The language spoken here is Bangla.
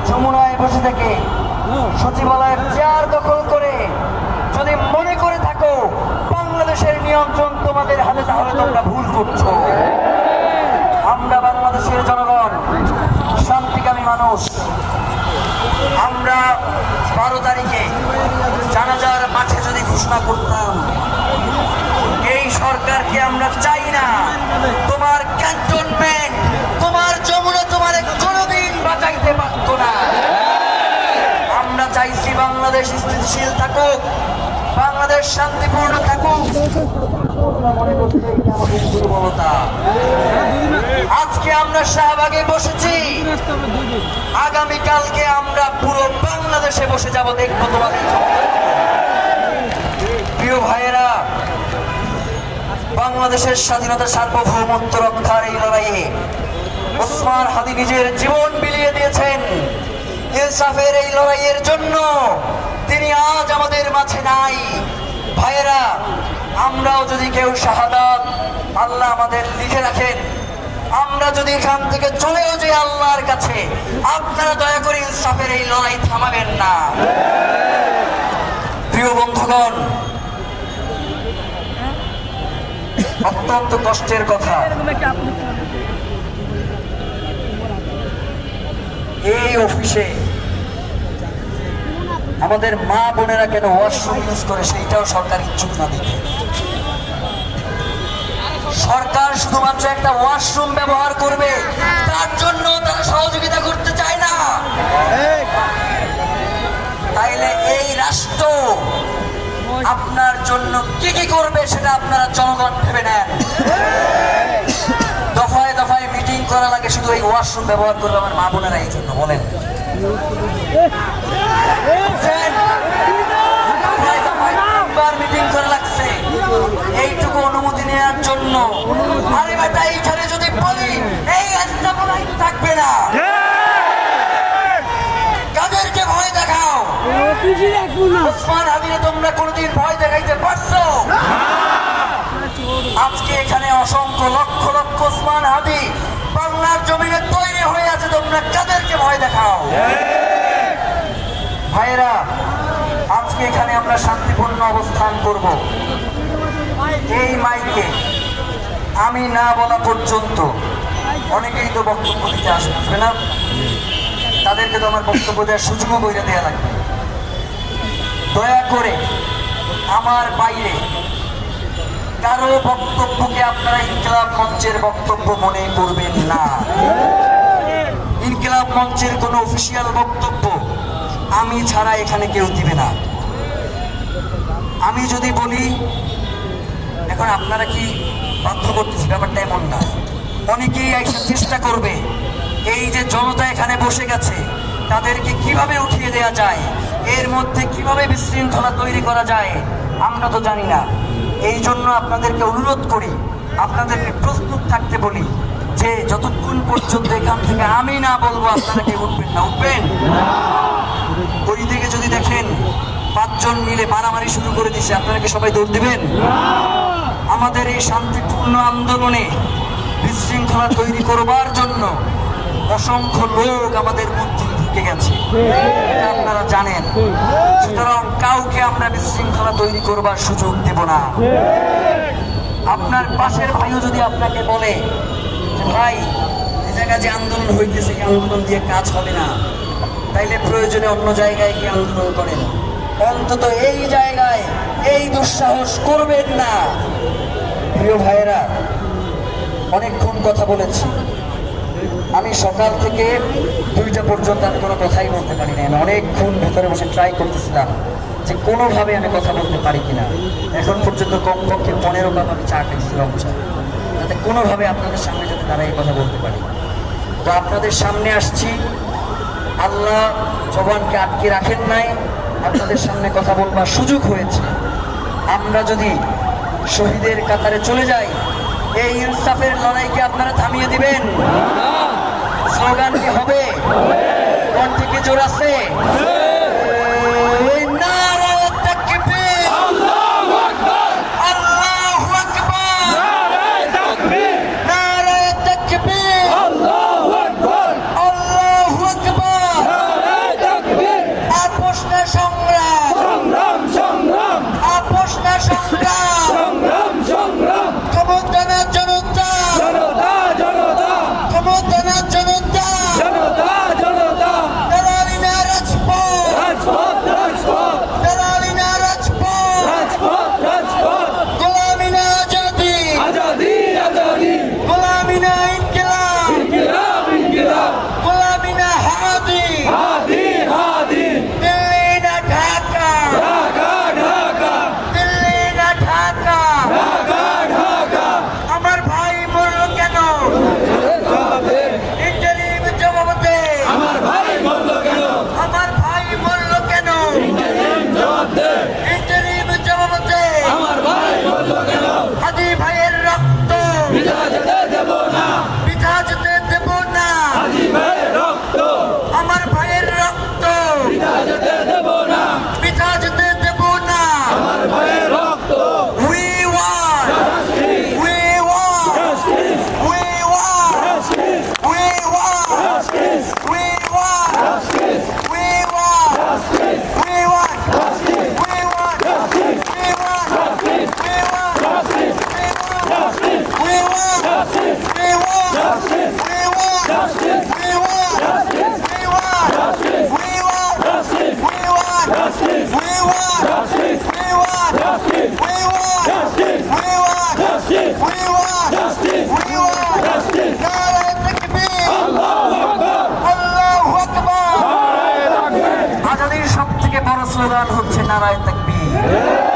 যমুনায় বসে থেকে সচিবালয়ের চেয়ার দখল করে যদি মনে করে থাকো বাংলাদেশের নিয়ন্ত্রণ তোমাদের হাতে, তাহলে তোমরা ভুল করছো। আমরা বাংলাদেশের জনগণ, শান্তিকামী মানুষ। আমরা 12 তারিখে জানাজার মাঠে যদি ঘোষণা করতাম, এই সরকারকে আমরা চাই না, তোমার ক্যান্টনমেন্ট, তোমার যমুনা তোমার কোনোদিন বাঁচাইতে পারত না। আমরা চাইছি বাংলাদেশ স্থিতিশীল থাকুক, বাংলাদেশ শান্তিপূর্ণ থাকুক। মনে করছে এটা আমাদের দুর্বলতা। আজকে আমরা শাহবাগে বসেছি, আগামীকালকে আমরা পুরো বাংলাদেশে বসে যাব, দেখবো তোমাদের। প্রিয় ভাইয়েরা, বাংলাদেশের স্বাধীনতা সার্বভৌমত্ব রক্ষার এই লড়াইয়ে ওসমান হাদি নিজের জীবন বিলিয়ে দিয়েছেন। ইনসাফের এই লড়াইয়ের জন্য তিনি আজ আমাদের মাঝে নাই। ভাইয়েরা, আমরাও যদি কেউ শাহাদাত আল্লাহ আমাদের লিখে রাখেন, আমরা যদি এখান থেকে চলেও যাই আল্লাহর কাছে, আপনারা দয়া করে ইনসাফের এই লড়াই থামাবেন না। প্রিয় বন্ধুগণ, অত্যন্ত কষ্টের কথা, এই অফিসে আমাদের মা বোনেরা কেন ওয়াশরুম ইউজ করে সেইটাও সরকার ইচ্ছুক না দিতে। সরকার শুধুমাত্র একটা ওয়াশরুম ব্যবহার করবে, তার জন্য তারা সহযোগিতা করতে চায় না। তাইলে এই রাষ্ট্র আপনার জন্য কি কি করবে সেটা আপনারা জনগণ ভেবে নেন। দফায় দফায় মিটিং করা লাগে শুধু এই ওয়াশরুম ব্যবহার করবে আমার মা বোনেরা, এই জন্য বলেন। মিটিং করা লাগছে এইটুকু অনুমতি নেওয়ার জন্য। আরে বেটা, এইখানে যদি বলি এই থাকবে না, কাদেরকে ভয় দেখাও? ওসমান হাদিকে তোমরা কোনদিন ভয় দেখাইতে পারছো? আজকে এখানে অসংখ্য লক্ষ লক্ষ ওসমান হাদি বাংলার জমিনে তৈরি হয়ে আছে, তোমরা কাদেরকে ভয় দেখাও? ভাইয়েরা, আজকে এখানে আমরা শান্তিপূর্ণ অবস্থান করব। এই মাইকে আমি না বলা পর্যন্ত অনেকেই তো বক্তব্য দিতে আসবে না, তাদেরকে তো আমার বক্তব্য দেওয়ার সুযোগও বইরে দেওয়া লাগবে। দয়া করে আমার বাইরে কারো বক্তব্যকে আপনারা ইনকিলাব মঞ্চের বক্তব্য মনে করবেন না। ইনকিলাব মঞ্চের কোনো অফিসিয়াল বক্তব্য আমি ছাড়া এখানে কেউ দিবে না। আমি যদি বলি, এখন আপনারা কি বাধ্য করতেছি, ব্যাপারটা এমন না। অনেকেই এসে চেষ্টা করবে এই যে জনতা এখানে বসে গেছে তাদেরকে কিভাবে উঠিয়ে দেওয়া যায়, এর মধ্যে কিভাবে বিশৃঙ্খলা তৈরি করা যায়, আমরা তো জানি না। এই জন্য আপনাদেরকে অনুরোধ করি, আপনাদেরকে প্রস্তুত থাকতে বলি যে যতক্ষণ পর্যন্ত এখান থেকে আমি না বলবো আপনারা কেউ উঠবেন না। উঠবেন? ওই দিকে যদি দেখেন 5 জন মিলে মারামারি শুরু করে দিছে, আপনারা কি সবাই দৌড় দিবেন? আমাদের এই শান্তিপূর্ণ আন্দোলনে বিশৃঙ্খলা তৈরি করবার জন্য অসংখ্য লোক আমাদের মধ্যে ঢুকে গেছে, এটা আপনারা জানেন। সুতরাং কাউকে আমরা বিশৃঙ্খলা তৈরি করবার সুযোগ দেব না। আপনার পাশের ভাইও যদি আপনাকে বলে যে ভাই এই জায়গায় যে আন্দোলন হইতেছে, এই আন্দোলন দিয়ে কাজ হবে না, তাইলে প্রয়োজনে অন্য জায়গায় গিয়ে আন্দোলন করেন, অন্তত এই জায়গায় এই দুঃসাহস করবেন না। প্রিয় ভাইয়েরা, অনেকক্ষণ কথা বলেছি। আমি সকাল থেকে 2টা পর্যন্ত আমি কোনো কথাই বলতে পারি না। আমি অনেকক্ষণ ভেতরে বসে ট্রাই করতেছিলাম যে কোনোভাবে আমি কথা বলতে পারি কিনা। এখন পর্যন্ত কমপক্ষে 15 কাপ আমি চা খাইছিলাম, যাতে কোনোভাবে আপনাদের সামনে যাতে দাঁড়িয়ে কথা বলতে পারি। তো আপনাদের সামনে আসছি, আল্লাহ জবানকে আটকে রাখেন নাই, আপনাদের সামনে কথা বলবার সুযোগ হয়েছে। আমরা যদি শহীদের কাতারে চলে যাই, এই ইনসাফের লড়াইকে আপনারা থামিয়ে দিবেন? স্লোগান কি হবে? কণ্ঠে কি জোর আছে? নারায়ে তাকবীর, আল্লাহু আকবার, আল্লাহু আকবার, নারায়ে তাকবীর, নারায়ে তাকবীর, আল্লাহু আকবার, আল্লাহু আকবার। আমার ভাইয়ের রক্ত পিতা যেতে দেব না। We want, we want, we want, we want, we want, we want, we want, we want, we want, we আজাদির সব থেকে বড় স্লোগান হচ্ছে নারায়ে তাকবীর।